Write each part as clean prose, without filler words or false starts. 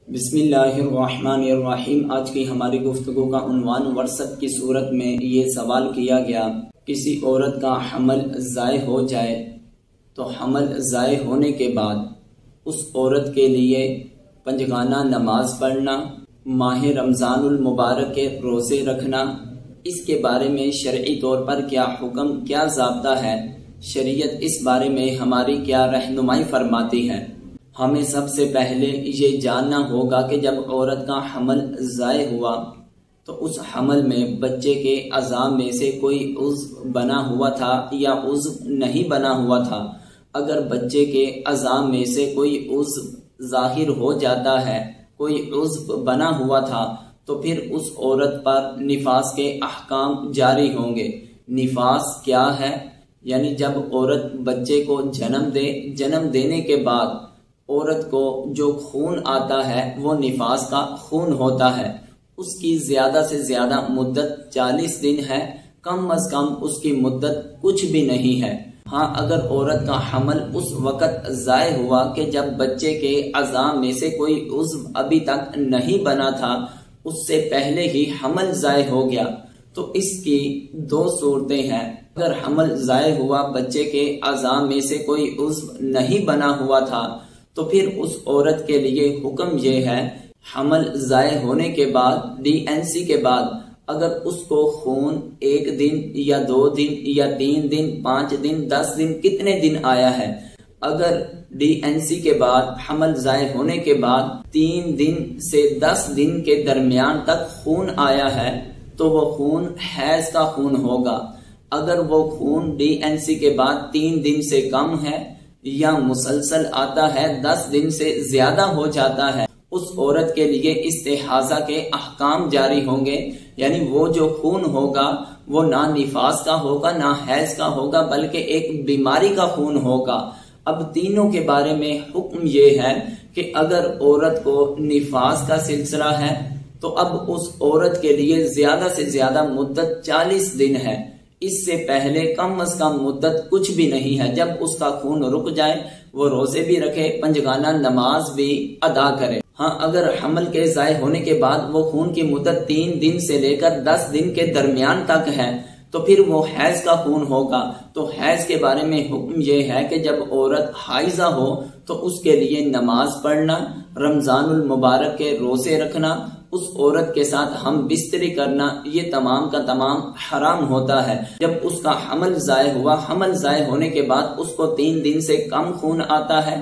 بسم اللہ الرحمن الرحیم۔ آج کی ہماری گفتگو کا عنوان ورثت کی صورت میں یہ سوال کیا گیا، کسی عورت کا حمل ضائع ہو جائے تو حمل ضائع ہونے کے بعد اس عورت کے لیے پنجگانہ نماز پڑھنا، ماہ رمضان المبارک کے روزے رکھنا، اس کے بارے میں شرعی طور پر کیا حکم، کیا ضابطہ ہے، شریعت اس بارے میں ہماری کیا رہنمائی فرماتی ہے۔ ہمیں سب سے پہلے یہ جاننا ہوگا کہ جب عورت کا حمل ضائع ہوا تو اس حمل میں بچے کے اعضاء میں سے کوئی عضو بنا ہوا تھا یا عضو نہیں بنا ہوا تھا۔ اگر بچے کے اعضاء میں سے کوئی عضو ظاہر ہو جاتا ہے، کوئی عضو بنا ہوا تھا، تو پھر اس عورت پر نفاس کے احکام جاری ہوں گے۔ نفاس کیا ہے؟ یعنی جب عورت بچے کو جنم دینے کے بعد عورت کو جو خون آتا ہے وہ نفاس کا خون ہوتا ہے۔ اس کی زیادہ سے زیادہ مدت 40 دن ہے، کم از کم اس کی مدت کچھ بھی نہیں ہے۔ ہاں، اگر عورت کا حمل اس وقت ضائع ہوا کہ جب بچے کے اعضاء میں سے کوئی عضو ابھی تک نہیں بنا تھا، اس سے پہلے ہی حمل ضائع ہو گیا، تو اس کی دو صورتیں ہیں۔ اگر حمل ضائع ہوا، بچے کے اعضاء میں سے کوئی عضو نہیں بنا ہوا تھا، تو پھر اس عورت کے لیے حکم یہ ہے، حمل ضائع ہونے کے بعد DNC کے بعد اگر اس کو خون 1 دن یا 2 دن یا 3 دن 5 دن 10 دن کتنے دن آیا ہے، اگر DNC کے بعد حمل ضائع ہونے کے بعد 3 دن سے 10 دن کے درمیان تک خون آیا ہے تو وہ خون حیض کا خون ہوگا۔ اگر وہ خون DNC کے بعد 3 دن سے کم ہے یا مسلسل آتا ہے، 10 دن سے زیادہ ہو جاتا ہے، اس عورت کے لیے استحاضہ کے احکام جاری ہوں گے۔ یعنی وہ جو خون ہوگا وہ نہ نفاس کا ہوگا نہ حیض کا ہوگا، بلکہ ایک بیماری کا خون ہوگا۔ اب تینوں کے بارے میں حکم یہ ہے کہ اگر عورت کو نفاس کا سلسلہ ہے تو اب اس عورت کے لیے زیادہ سے زیادہ مدت 40 دن ہے، اس سے پہلے کم از کم مدت کچھ بھی نہیں ہے۔ جب اس کا خون رک جائے وہ روزے بھی رکھے، پنجگانہ نماز بھی ادا کرے۔ ہاں، اگر حمل کے ضائع ہونے کے بعد وہ خون کی مدت 3 دن سے لے کر 10 دن کے درمیان تک ہے تو پھر وہ حیض کا خون ہوگا۔ تو حیض کے بارے میں حکم یہ ہے کہ جب عورت حائضہ ہو تو اس کے لیے نماز پڑھنا، رمضان المبارک کے روزے رکھنا، اس عورت کے ساتھ ہم بستری کرنا، یہ تمام کا تمام حرام ہوتا ہے۔ جب اس کا حمل ضائع ہوا، حمل ضائع ہونے کے بعد اس کو 3 دن سے کم خون آتا ہے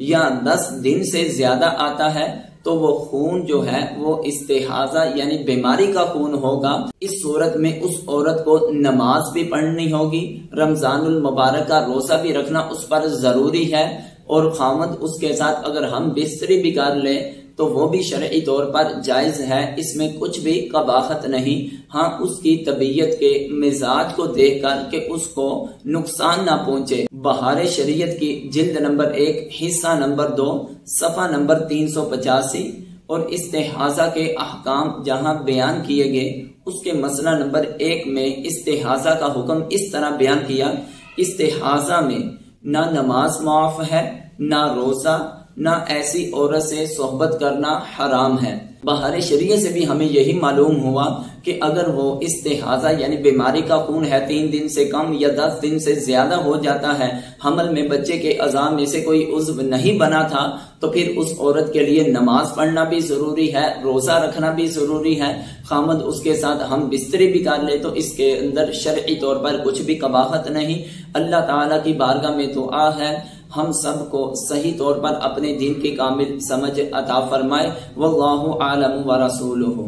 یا 10 دن سے زیادہ آتا ہے تو وہ خون جو ہے وہ استحاضہ یعنی بیماری کا خون ہوگا۔ اس صورت میں اس عورت کو نماز بھی پڑھنی ہوگی، رمضان المبارک کا روزہ بھی رکھنا اس پر ضروری ہے، اور خامد اس کے ساتھ اگر ہم بستری بھی کر لیں تو وہ بھی شرعی طور پر جائز ہے، اس میں کچھ بھی قباحت نہیں۔ ہاں، اس کی طبیعت کے مزاج کو دیکھ کر کہ اس کو نقصان نہ پہنچے۔ بہار شریعت کی جلد نمبر 1 حصہ نمبر 2 صفحہ نمبر 385 اور استحاضہ کے احکام جہاں بیان کیے گئے، اس کے مسئلہ نمبر 1 میں استحاضہ کا حکم اس طرح بیان کیا، استحاضہ میں نہ نماز معاف ہے، نہ روزہ، نہ ایسی عورت سے صحبت کرنا حرام ہے۔ بہار شریعت سے بھی ہمیں یہی معلوم ہوا کہ اگر وہ استحاضہ یعنی بیماری کا خون ہے، 3 دن سے کم یا 10 دن سے زیادہ ہو جاتا ہے، حمل میں بچے کے اعضاء میں سے کوئی عضو نہیں بنا تھا، تو پھر اس عورت کے لیے نماز پڑھنا بھی ضروری ہے، روزہ رکھنا بھی ضروری ہے، خامد اس کے ساتھ ہم بستری بھی کر لے تو اس کے اندر شرعی طور پر کچھ بھی قباحت نہیں۔ اللہ تعالیٰ کی بارگاہ میں دعا ہے ہم سب کو صحیح طور پر اپنے دین کی کامل سمجھ عطا فرمائے۔ واللہ اعلم ورسولہ۔